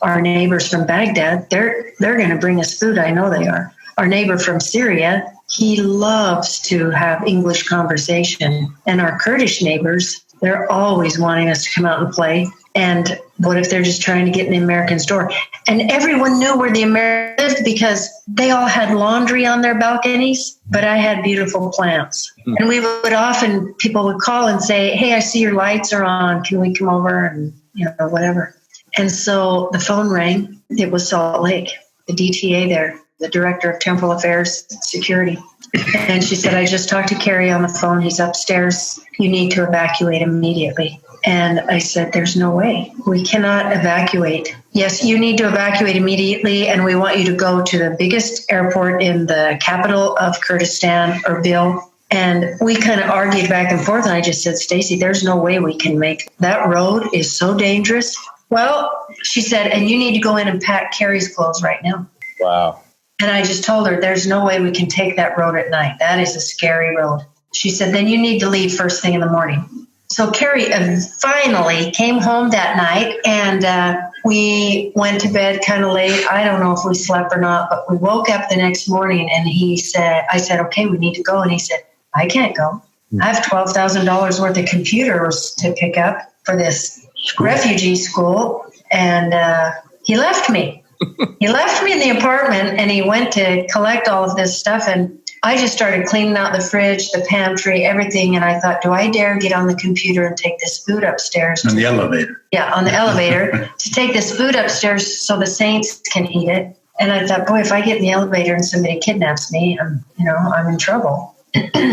our neighbors from Baghdad, they're going to bring us food. I know they are. Our neighbor from Syria, he loves to have English conversation. And our Kurdish neighbors, they're always wanting us to come out and play. And what if they're just trying to get in the American store? And everyone knew where the Americans lived because they all had laundry on their balconies, but I had beautiful plants. And we would often, people would call and say, hey, I see your lights are on. Can we come over? And, whatever. And so the phone rang. It was Salt Lake, the DTA there, the Director of Temple Affairs Security. And she said, I just talked to Carey on the phone. He's upstairs. You need to evacuate immediately. And I said, there's no way. We cannot evacuate. Yes, you need to evacuate immediately, and we want you to go to the biggest airport in the capital of Kurdistan, Erbil. And we kind of argued back and forth, and I just said, Stacy, there's no way we can make it. That road is so dangerous. Well, she said, and you need to go in and pack Carey's clothes right now. Wow. And I just told her, there's no way we can take that road at night. That is a scary road. She said, then you need to leave first thing in the morning. So Carey finally came home that night, and we went to bed kind of late. I don't know if we slept or not, but we woke up the next morning, and I said, okay, we need to go. And he said, I can't go. I have $12,000 worth of computers to pick up for this refugee school. And he left me. He left me in the apartment, and he went to collect all of this stuff. And I just started cleaning out the fridge, the pantry, everything. And I thought, do I dare get on the computer and take this food upstairs? On the elevator. Yeah, on the elevator to take this food upstairs so the saints can eat it. And I thought, boy, if I get in the elevator and somebody kidnaps me, I'm in trouble.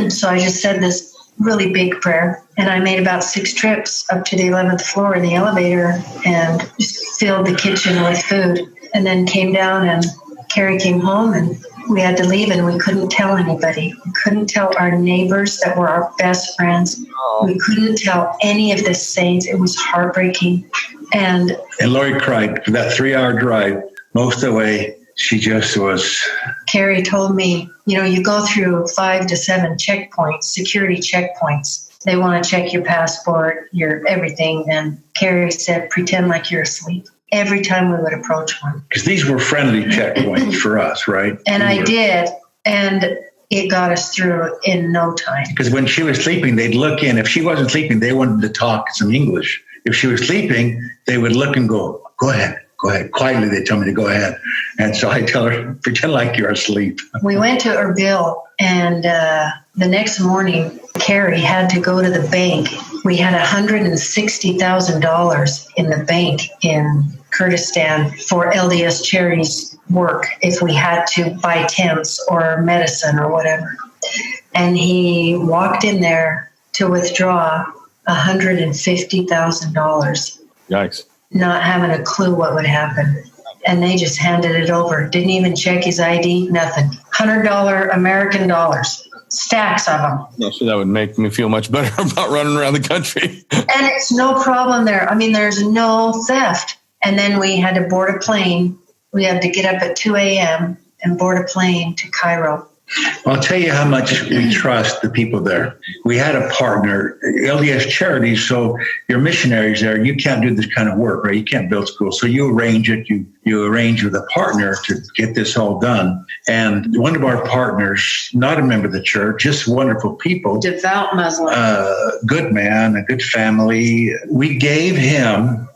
So I just said this really big prayer. And I made about 6 trips up to the 11th floor in the elevator and just filled the kitchen with food. And then came down, and Carey came home, and we had to leave, and we couldn't tell anybody. We couldn't tell our neighbors that were our best friends. We couldn't tell any of the saints. It was heartbreaking. And Lori cried for that 3-hour drive. Most of the way, she just was. Carey told me, you go through 5 to 7 checkpoints, security checkpoints. They want to check your passport, your everything. And Carey said, pretend like you're asleep. Every time we would approach one. Because these were friendly checkpoints for us, right? And I did. And it got us through in no time. Because when she was sleeping, they'd look in. If she wasn't sleeping, they wanted to talk some English. If she was sleeping, they would look and go ahead. Quietly, they tell me to go ahead. And so I tell her, pretend like you're asleep. We went to Erbil, and the next morning, Carey had to go to the bank. We had $160,000 in the bank in Kurdistan for LDS Charities work if we had to buy tents or medicine or whatever. And he walked in there to withdraw $150,000. Yikes. Not having a clue what would happen. And they just handed it over. Didn't even check his ID, nothing. $100 American dollars. Stacks of them. Yeah, so that would make me feel much better about running around the country. And it's no problem there. I mean, there's no theft. And then we had to board a plane. We had to get up at 2 a.m. and board a plane to Cairo. I'll tell you how much we trust the people there. We had a partner, LDS Charities, so your missionaries there, you can't do this kind of work, right? You can't build schools. So you arrange it. You arrange with a partner to get this all done. And one of our partners, not a member of the church, just wonderful people. Devout Muslim. Good man, a good family. We handed him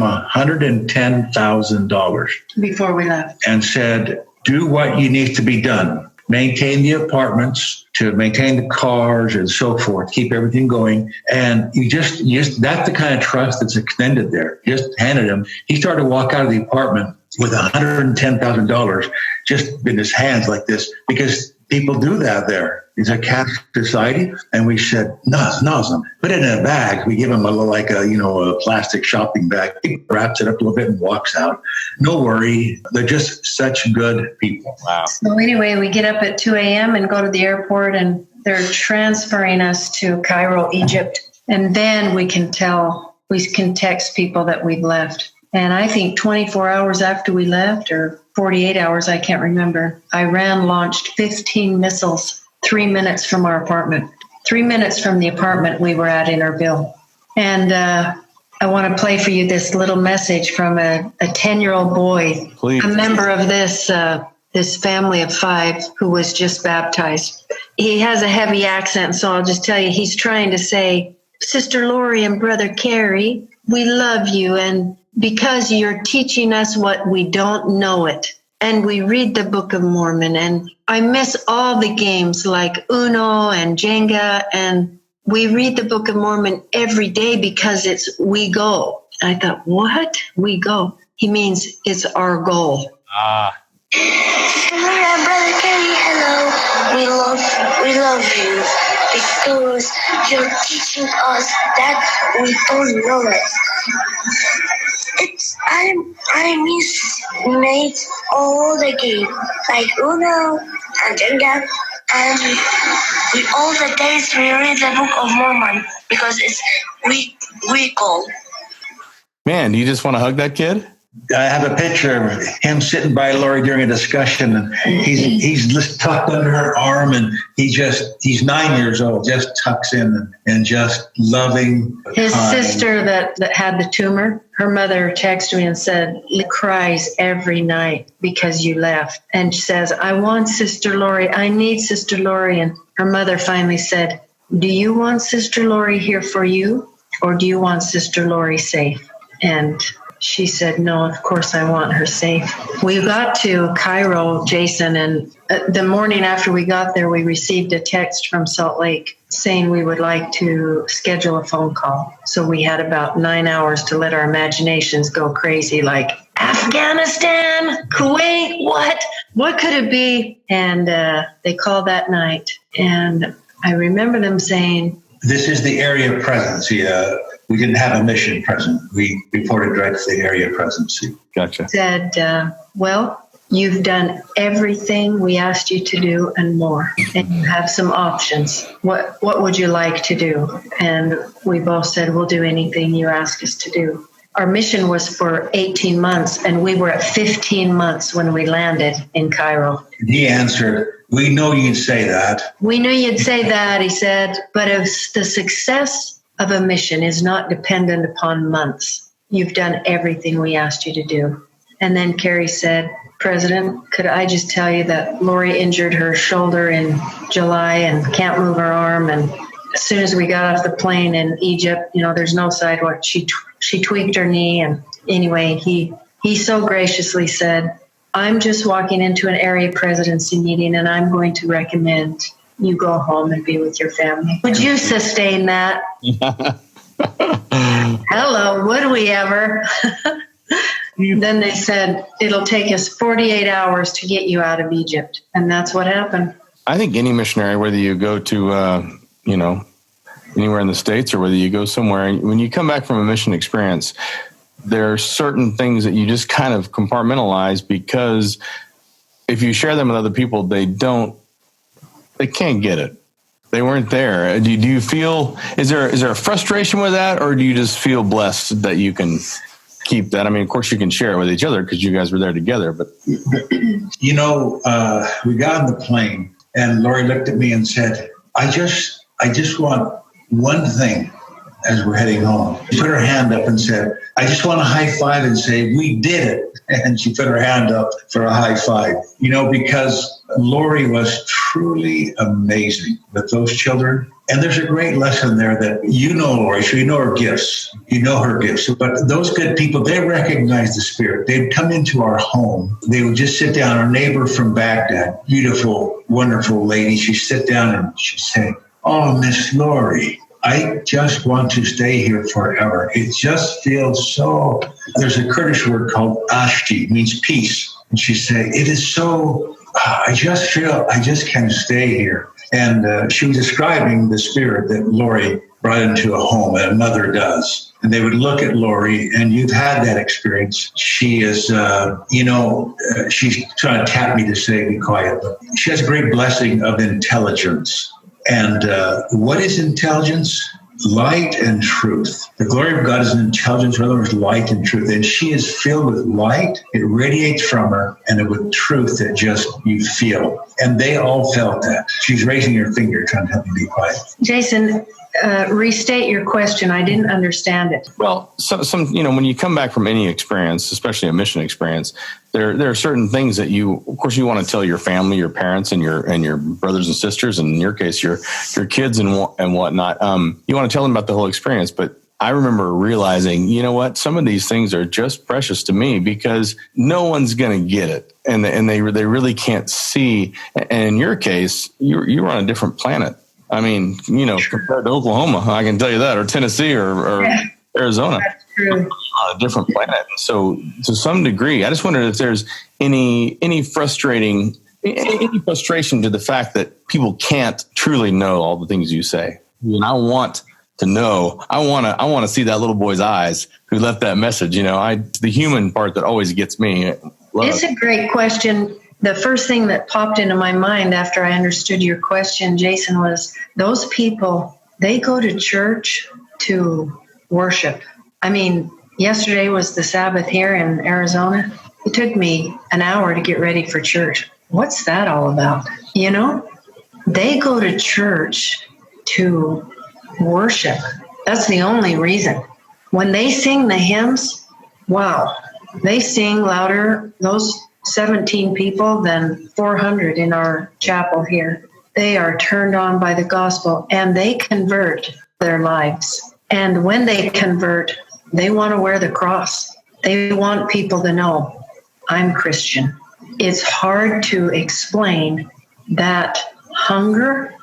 $110,000. Before we left. And said, do what you need to be done. Maintain the apartments, to maintain the cars and so forth, keep everything going. And you just that's the kind of trust that's extended there. Just handed him. He started to walk out of the apartment with $110,000 just in his hands like this, because people do that there. It's a Catholic society. And we said, no, put it in a bag. We give him a plastic shopping bag. He wraps it up a little bit and walks out. No worry. They're just such good people. Wow. So anyway, we get up at 2 a.m. and go to the airport, and they're transferring us to Cairo, Egypt. And then we can text people that we've left. And I think 24 hours after we left, or 48 hours, I can't remember, Iran launched 15 missiles 3 minutes from our apartment, 3 minutes from the apartment we were at in Erbil. And I want to play for you this little message from a 10-year-old boy, Please. a member of this family of 5 who was just baptized. He has a heavy accent, so I'll just tell you, he's trying to say, Sister Lori and Brother Carey, we love you, and because you're teaching us what we don't know it. And we read the Book of Mormon, and I miss all the games like Uno and Jenga, and we read the Book of Mormon every day because it's we go. I thought, what? We go? He means it's our goal. Brother Carey, hello. We love you because you're teaching us that we don't know it. I made all the games like Uno and Jenga, and all the days we read the Book of Mormon because it's we go. Man, do you just want to hug that kid? I have a picture of him sitting by Lori during a discussion, and he's just tucked under her arm, and he's 9 years old, just tucks in and just loving. His sister that had the tumor, her mother texted me and said, he cries every night because you left. And she says, I want Sister Lori. I need Sister Lori. And her mother finally said, do you want Sister Lori here for you, or do you want Sister Lori safe? And she said, no, of course I want her safe. We got to Cairo, Jason, and the morning after we got there, we received a text from Salt Lake saying we would like to schedule a phone call. So we had about 9 hours to let our imaginations go crazy, like Afghanistan, Kuwait, what could it be? And they called that night. And I remember them saying, this is the area of presence. We didn't have a mission present. We reported right to the area of presidency. Gotcha. Said, well, you've done everything we asked you to do and more, and you have some options. What would you like to do? And we both said, we'll do anything you ask us to do. Our mission was for 18 months, and we were at 15 months when we landed in Cairo. He answered, we know you'd say that. We knew you'd say that, he said, but if the success of a mission is not dependent upon months. You've done everything we asked you to do. And then Carey said, President, could I just tell you that Lori injured her shoulder in July and can't move her arm. And as soon as we got off the plane in Egypt, there's no sidewalk. She tweaked her knee. And anyway, he so graciously said, I'm just walking into an area presidency meeting, and I'm going to recommend you go home and be with your family. Would you sustain that? Hello, would we ever? Then they said, it'll take us 48 hours to get you out of Egypt. And that's what happened. I think any missionary, whether you go to, anywhere in the States or whether you go somewhere, when you come back from a mission experience, there are certain things that you just kind of compartmentalize, because if you share them with other people, they can't get it. They weren't there. Do you feel, is there a frustration with that, or do you just feel blessed that you can keep that? I mean, of course you can share it with each other because you guys were there together, but. We got on the plane and Lori looked at me and said, I just want one thing as we're heading home. She put her hand up and said, I just want a high five and say, we did it. And she put her hand up for a high five, because Lori was truly amazing with those children. And there's a great lesson there that Lori, so you know her gifts. But those good people, they recognize the Spirit. They'd come into our home. They would just sit down. Our neighbor from Baghdad, beautiful, wonderful lady, she'd sit down and she'd say, oh, Miss Lori, I just want to stay here forever. It just feels so. There's a Kurdish word called ashti, means peace. And she said, it is so, I just can't stay here. And she was describing the spirit that Lori brought into a home, that a mother does. And they would look at Lori, and you've had that experience. She is, she's trying to tap me to say, be quiet. But she has a great blessing of intelligence. And what is intelligence? Light and truth. The glory of God is in intelligence, in other words, light and truth. And she is filled with light. It radiates from her, and with truth that just you feel. And they all felt that. She's raising her finger, trying to help me be quiet. Jason, restate your question. I didn't understand it. Well, some when you come back from any experience, especially a mission experience, there are certain things that of course, you want to tell your family, your parents, and your brothers and sisters, and in your case, your kids and whatnot. You want to tell them about the whole experience, but I remember realizing, you know what, some of these things are just precious to me because no one's going to get it, and they really can't see. And in your case, you're on a different planet. I mean, compared to Oklahoma, I can tell you that, or Tennessee, or Arizona, That's true. on a different planet. So, to some degree, I just wondered if there's any frustration to the fact that people can't truly know all the things you say. And I want to know. I want to see that little boy's eyes who left that message. The human part that always gets me. It's a great question. The first thing that popped into my mind after I understood your question, Jason, was those people, they go to church to worship. I mean, yesterday was the Sabbath here in Arizona. It took me an hour to get ready for church. What's that all about? They go to church to worship. That's the only reason. When they sing the hymns, wow, they sing louder, those 17 people, than 400 in our chapel here. They are turned on by the gospel and they convert their lives. And when they convert, they want to wear the cross. They want people to know, I'm Christian. It's hard to explain that hunger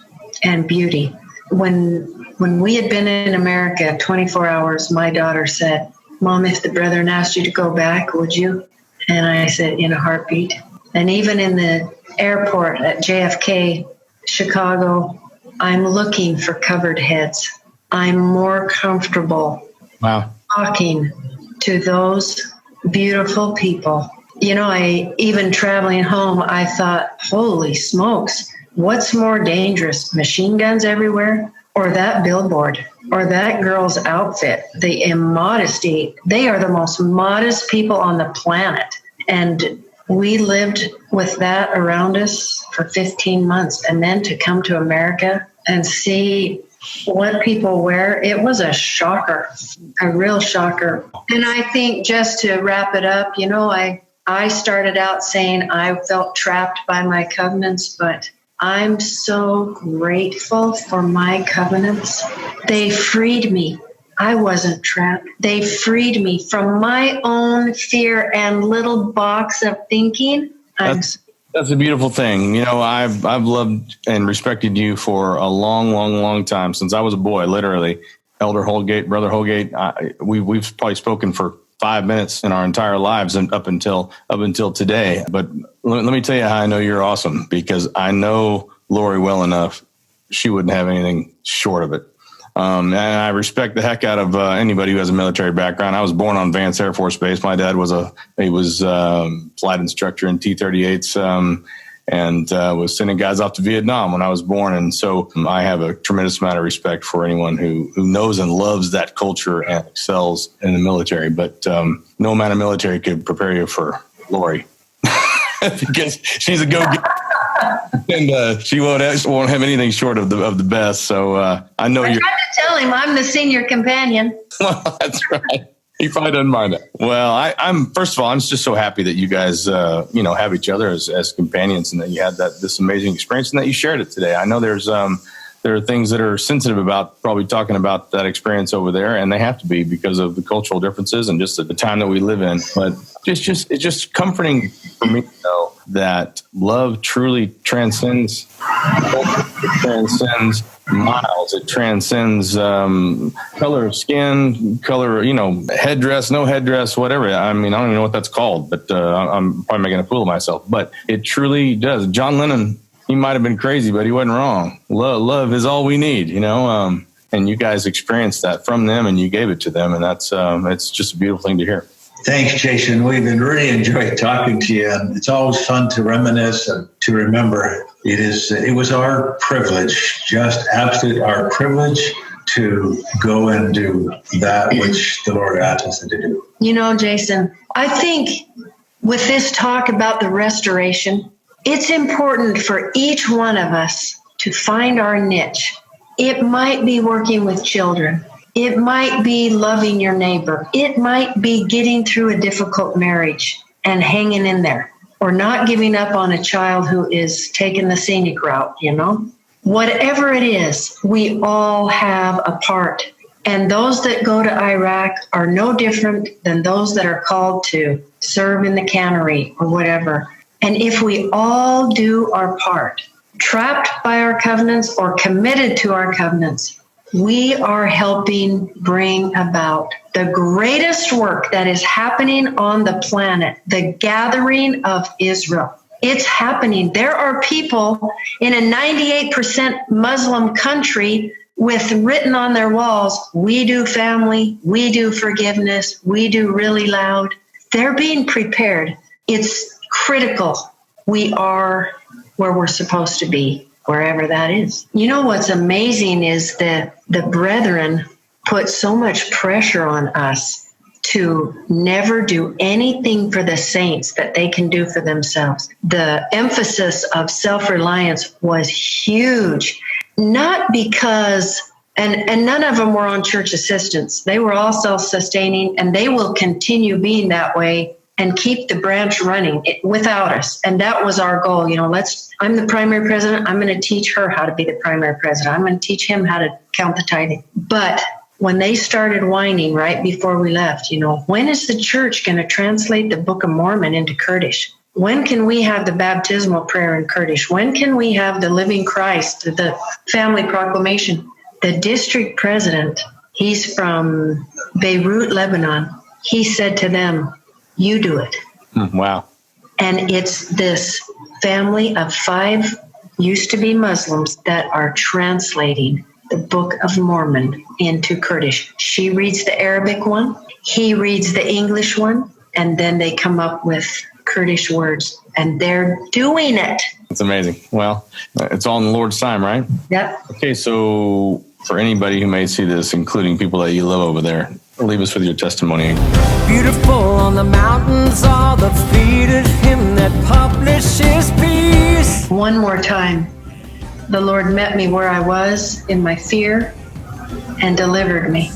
and beauty. When we had been in America 24 hours, my daughter said, Mom, if the brethren asked you to go back, would you? And I said, in a heartbeat. And even in the airport at JFK, Chicago, I'm looking for covered heads. I'm more comfortable talking to those beautiful people. Even traveling home, I thought, holy smokes, what's more dangerous, machine guns everywhere, or that billboard, or that girl's outfit, the immodesty? They are the most modest people on the planet. And we lived with that around us for 15 months. And then to come to America and see what people wear, it was a shocker, a real shocker. And I think, just to wrap it up, I started out saying I felt trapped by my covenants, but I'm so grateful for my covenants. They freed me. I wasn't trapped. They freed me from my own fear and little box of thinking. That's a beautiful thing. I've loved and respected you for a long, long, long time, since I was a boy, literally. Elder Holgate, Brother Holgate, we've probably spoken for 5 minutes in our entire lives and up until today. But let me tell you how I know you're awesome, because I know Lori well enough. She wouldn't have anything short of it. And I respect the heck out of anybody who has a military background. I was born on Vance Air Force Base. My dad was flight instructor in T-38s and was sending guys off to Vietnam when I was born. And so I have a tremendous amount of respect for anyone who knows and loves that culture and excels in the military. But no amount of military could prepare you for Lori because she's a go-getter. And she won't have anything short of the best. So I know you're. I tried to tell him I'm the senior companion. Well, that's right. He probably doesn't mind it. Well, I'm first of all, I'm just so happy that you guys, have each other as companions, and that you had this amazing experience, and that you shared it today. I know there are things that are sensitive about probably talking about that experience over there, and they have to be because of the cultural differences and just the time that we live in. But it's just comforting for me to know that love truly transcends culture. It transcends miles. It transcends color of skin, color, headdress, no headdress, whatever. I mean, I don't even know what that's called, but I'm probably making a fool of myself. But it truly does. John Lennon, he might have been crazy, but he wasn't wrong. Love is all we need, and you guys experienced that from them, and you gave it to them, and that's it's just a beautiful thing to hear. Thanks, Jason. We've been really enjoyed talking to you, and it's always fun to reminisce and to remember. It was our privilege, just absolute our privilege, to go and do that which the Lord asked us to do. Jason, I think with this talk about the restoration, it's important for each one of us to find our niche It might be working with children. It might be loving your neighbor. It might be getting through a difficult marriage and hanging in there, or not giving up on a child who is taking the scenic route, Whatever it is, we all have a part. And those that go to Iraq are no different than those that are called to serve in the cannery or whatever. And if we all do our part, trapped by our covenants or committed to our covenants, we are helping bring about the greatest work that is happening on the planet, the gathering of Israel. It's happening. There are people in a 98% Muslim country with written on their walls, we do family, we do forgiveness, we do really loud. They're being prepared. It's critical. We are where we're supposed to be, wherever that is. What's amazing is that the brethren put so much pressure on us to never do anything for the saints that they can do for themselves. The emphasis of self-reliance was huge. Not because, and none of them were on church assistance. They were all self-sustaining, and they will continue being that way and keep the branch running without us. And that was our goal. I'm the primary president. I'm going to teach her how to be the primary president. I'm going to teach him how to count the tithing. But when they started whining right before we left, when is the church going to translate the Book of Mormon into Kurdish? When can we have the baptismal prayer in Kurdish? When can we have the living Christ, the family proclamation? The district president, he's from Beirut, Lebanon. He said to them, you do it. Wow. And it's this family of 5 used to be Muslims that are translating the Book of Mormon into Kurdish. She reads the Arabic one, he reads the English one, and then they come up with Kurdish words, and they're doing it. It's amazing. Well, it's all in the Lord's time, right? Yep. Okay, so for anybody who may see this, including people that you love over there, leave us with your testimony. Beautiful on the mountains are the feet of him that publishes peace. One more time, the Lord met me where I was in my fear and delivered me.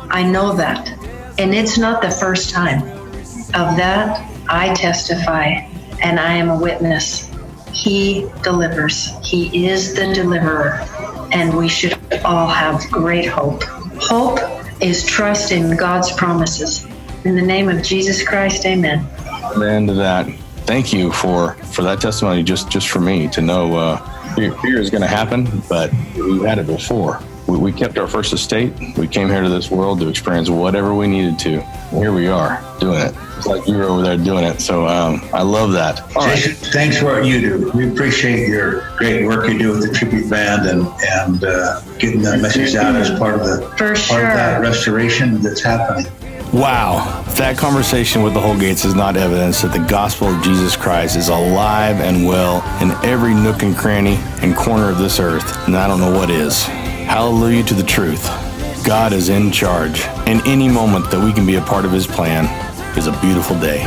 I know that. And it's not the first time. Of that, I testify, and I am a witness. He delivers. He is the deliverer, and we should all have great hope. Hope is trust in God's promises. In the name of Jesus Christ, amen. Amen to that. Thank you for that testimony, just for me to know fear is going to happen, but we've had it before. We kept our first estate. We came here to this world to experience whatever we needed to. And here we are doing it. It's like you were over there doing it. So I love that. All Jason, right. thanks for what you do. We appreciate your great work you do with the tribute band and getting that message out as part of that restoration that's happening. Wow. That conversation with the Holgates is not evidence that the gospel of Jesus Christ is alive and well in every nook and cranny and corner of this earth. And I don't know what is. Hallelujah to the truth. God is in charge. And any moment that we can be a part of his plan is a beautiful day.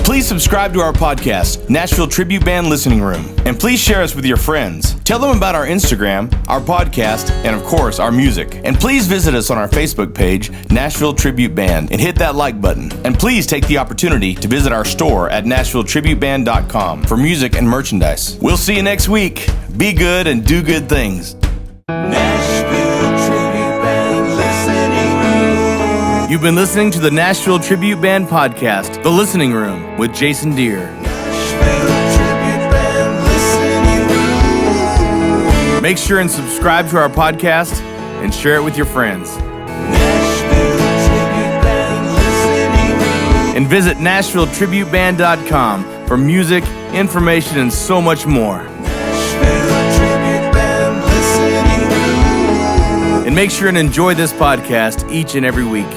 Please subscribe to our podcast, Nashville Tribute Band Listening Room, and please share us with your friends. Tell them about our Instagram, our podcast, and of course, our music. And please visit us on our Facebook page, Nashville Tribute Band, and hit that like button. And please take the opportunity to visit our store at NashvilleTributeBand.com for music and merchandise. We'll see you next week. Be good and do good things. You've been listening to the Nashville Tribute Band podcast, The Listening Room, with Jason Deere. Make sure and subscribe to our podcast and share it with your friends. And visit NashvilleTributeBand.com for music, information, and so much more. And make sure and enjoy this podcast each and every week.